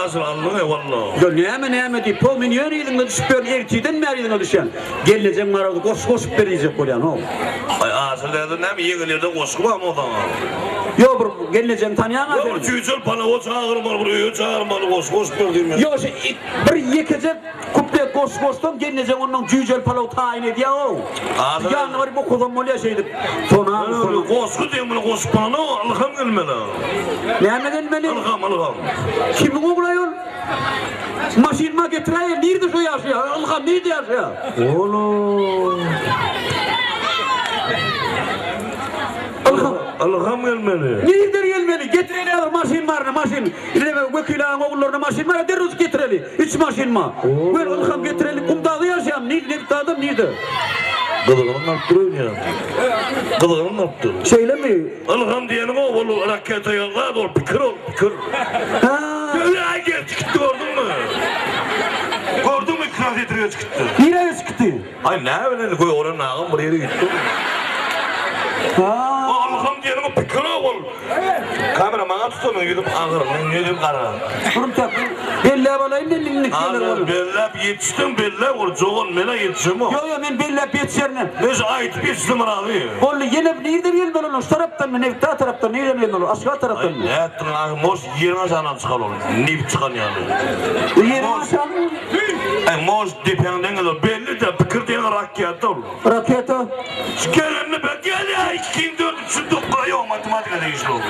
asıl anlıyor vallahi. Ya neyme deyip o minyon yedin düşüp ertiden mi yedin düşen? Gelecek maradı koş verecek koyan o. Ay asıl dedim ne mi yeğilerde koşma mı o da? Yo bur geleceğim tanıyan adam. Yo cücül bana o çağırmalı buraya çağırmalı koş verdim. Yo bir yekecek kuple koştan gelecek onun cücül palav tayin ediyor o. Yani var bu kullan mı şeydi. Sonra koşku diye bunu koş bana Allah'ım gelmeli. Neyme gelmeli? Allah'ım. Kimin oğluyor? Maşinma getireyim, nerede şu yaşıyor? Allah'ım nerede yaşıyor? Oğlum. Allah'ım gelmeli. Nerede gelmeli? Getirelim maşin var maşin. Vekilağın oğullarına maşin var, deruz getirelim. Hiç maşin var. Ben Allah'ım getirelim, kumdağı yaşayalım. Nerede dağdım, nerede? Kılıkını yaptırıyor ya. Kılıkını yaptırıyor. Şeyle mi? Allah'ım diyelim o oğlu rakete yollar doğru pikir ol pikir. Haa. Böyle gel çıktı gördün mü? Gördün mü kral getiriyor çıktı. Nereye çıktı? Ay ne öyle koy oranın ağam buraya gitti. Haa. Allah'ım diyelim o pikir ol. Kamera bana tutamıyor gidip ağırım ne yedim kara. Durum tabi. Bella balayım da ninnik şeyler olur. Ağır bellep yetiştim bellep o çoğun mele yetişim o. Yo ben bella yetişerine. Neyse ait yetiştim abi. Oğlum yine nereden gelmeli olur? Şu taraftan mı? Nevta taraftan nereden gelmeli olur? Aşağı taraftan mı? Ne ettin ağam moş yerine sana çıkar olur. Nip çıkan yani. Yerine aşağı mı? Ay moş dipenden gelir belli de pikir diyen rakyat olur. Raketa. Gelenle ben gel ya 2 4 3 9 yok matematika değişti oldu.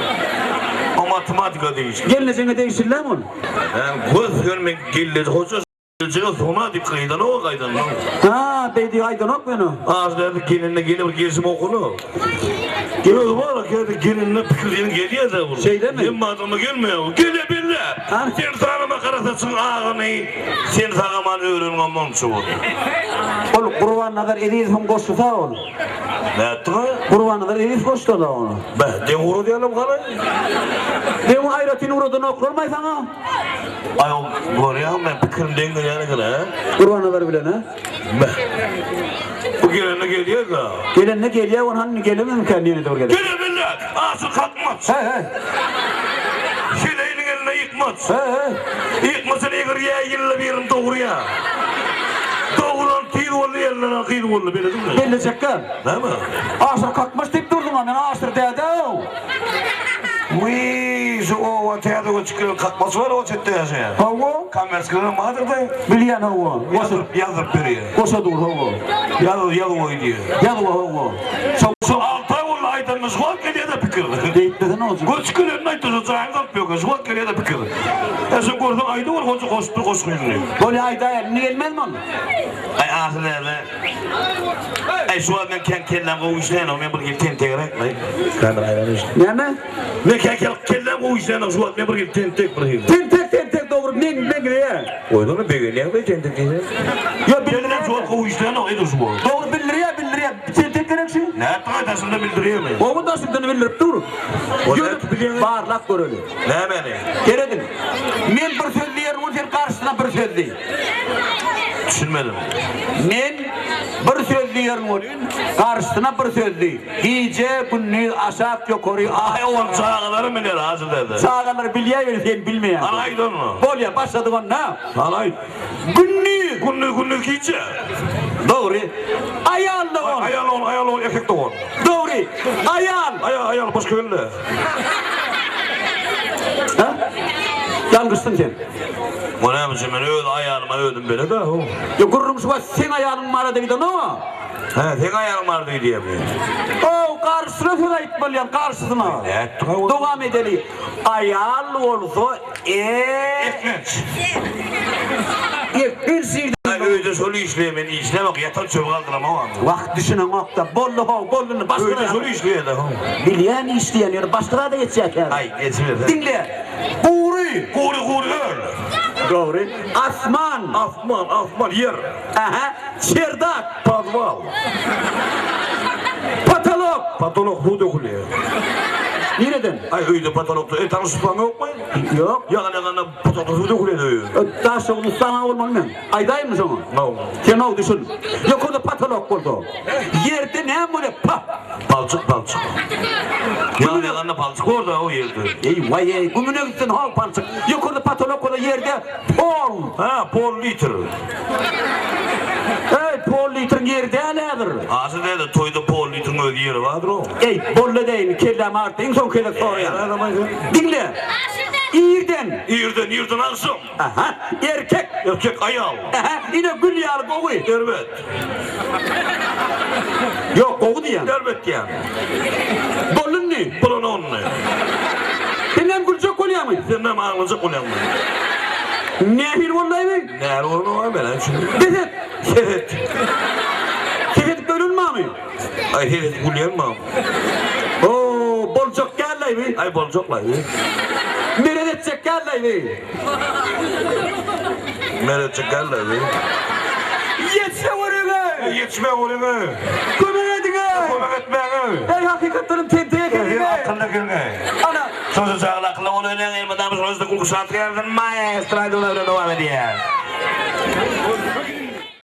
O matematika değişti. Geleceğine değişirler mi onu? Yani göz görmek geldi hoca s***cıya sonra dikkaydan o kaydan. Ha beydi aydın ok beni. Ağızlarda gelinle gelip gezim okulu. Geliyor var ya gelinle pikir diyen geliyor da bu. Şeyde mi? Yemma adamı gelmiyor. Gele bille. Ha? Sen tanıma karasasın ağını. Sen sağaman öğrenin ondan çoğu. Oğlum kurban nadar ediyiz hem koştu da oğlum. Ne ettin ha? Kurban nadar ediyiz koştu da onu. Ben de vuru diyelim kana. Demin hayratın uğradığını okurmay sana. Ay o görüyor ben pikirim dengin yani kana. Kurban nadar bilen ha. Ben. Bu gelenle geliyor da. Gelen ne geliyor onun hani gelemez mi kendine doğru gelir? Gele bille. Ağzı kalkmaz. He. Şileyinin eline yıkmaz. He. Yıkmasın eğer yille bir yerim doğruya. Doğulan tiyid oldu yerine akıydı oldu böyle değil mi? Belli çekken. Değil mi? Ağaçlar kalkmış deyip durdum ama ben ağaçlar dedi o. Uyyy şu o tiyadro çıkıyor kalkması var o çette yaşayan. Hava. Kamers kırılır mıdır da? Biliyen hava. Yazıp veriyor. Koşa dur hava. Yalı oy diyor. Yalı hava. Şu 6 ay oldu aydan şuat geliyor da pikir. Deyip dedi ne olacak? Koç kılıyor ne tuzu çayın kalkmıyor. Şuat geliyor da pikir. Sen gördün ayda var koçu koşmuyor. Böyle ayda yerine gelmez mi onun? Ay ahirlerle. Ay şu an ben kellem o işleyen o ben bir ten tegrek. Kamera ayranı işte. Ne mi? Ne kellem o işleyen şu an ben bir ten tek bırakayım. Ten tek doğru ne ya? Oydu mu begeliyen be ten tek diye. Ya Kellem şu an o işleyen o edir şu bu. doğru bildiriyor. Ten tek gerek şey. Ne taydasında bildiriyor mu? Oğlum da şimdi bildirip dur. Bağırlak görülü. Ne beni? Geredin. Men bir söylüyorum onun karşısına bir söyleyeyim. Düşünmedim. Men bir söylüyorum onun karşısına bir söyleyeyim. Gece günü aşağı yukarı Ay oğlum çağları mı ne razı dedi? sağlar biliyor sen bilmeyen. Alaydın mı? Bol ya başladı ona. Alay. Günlük gece. Doğru. Ayağında on. Ayal ol erkek de on. Doğru. Ayal başka öyle. Ha? Yalnızsın sen. Bu ne biçim ben öyle ayağıma öldüm böyle de. Ya gururun şu var sen ayağının mağarada gidin ama. He tek ayağım vardı diye mi? O karşısına sen gitmeliyin karşısına. Ne ettin ha? Devam edelim. Ayağın olsa Ekmek. bir sirde. Öyle şöyle işleyeyim ben işlem yok yatar çöp kaldıram ama. Vakt düşünün nokta. Bolluğunu başka Öyle da. şöyle işleyeyim de. Bileyen işleyen yani başka da geçecek yani. Ay geçmiyor. Dinle. Kuri. Kuri öyle. Doğru. Asman. Afman yer. Aha. Çerdak. Padval. Patolog bu dökülüyor. Nereden? Ay öyle patologda tanışıklan yok mu? Yok. Yanına patolog bu dökülüyor. Daha sonra sana olmam ben. Aydayım mı sana? No. Sen o düşün. Yok orada patolog oldu. Yerde ne böyle Palçık. Yani yalanla palçık orada o yerde. Ey vay ey, gümüne gitsin hal palçık. Yukarıda patolog o da yerde pol. Ha, Paul Liter. Ey pol litrin yerde nedir? Ağzı dedi toyda Paul Liter'ın öyle yeri vardır o. Ey bolle deyin kellem artık en son kelle soruyor. Dinle. İrden alsın. Aha, erkek. Erkek ayal. Aha, yine gül yağlı koğu. Evet. Yok koğu diyen. Elbet yani. Bolun ne? Bulun onu. Senden gülcek oluyor mu? Senden ağlayacak ulan mı? Nehir vallahi mi? Nerede onu var ben şimdi? Deset. Evet. Deset bölünme mi? Ay evet ulan mı? Oo, bolcak geldi mi? Ay bolcaklar ya. Meredetcek geldi mi? Meretçik geldi ya. Yetse vuruyor. Yetişme ulanı. Kömek edin. Konak etmeğini. Ey hakikatlerin tenteye geldi. Akıllı gelme. Ana. Sözü sağlıklı onu öyle elmadan sonra kulku saat geldin maestro aydolar devam ediyor.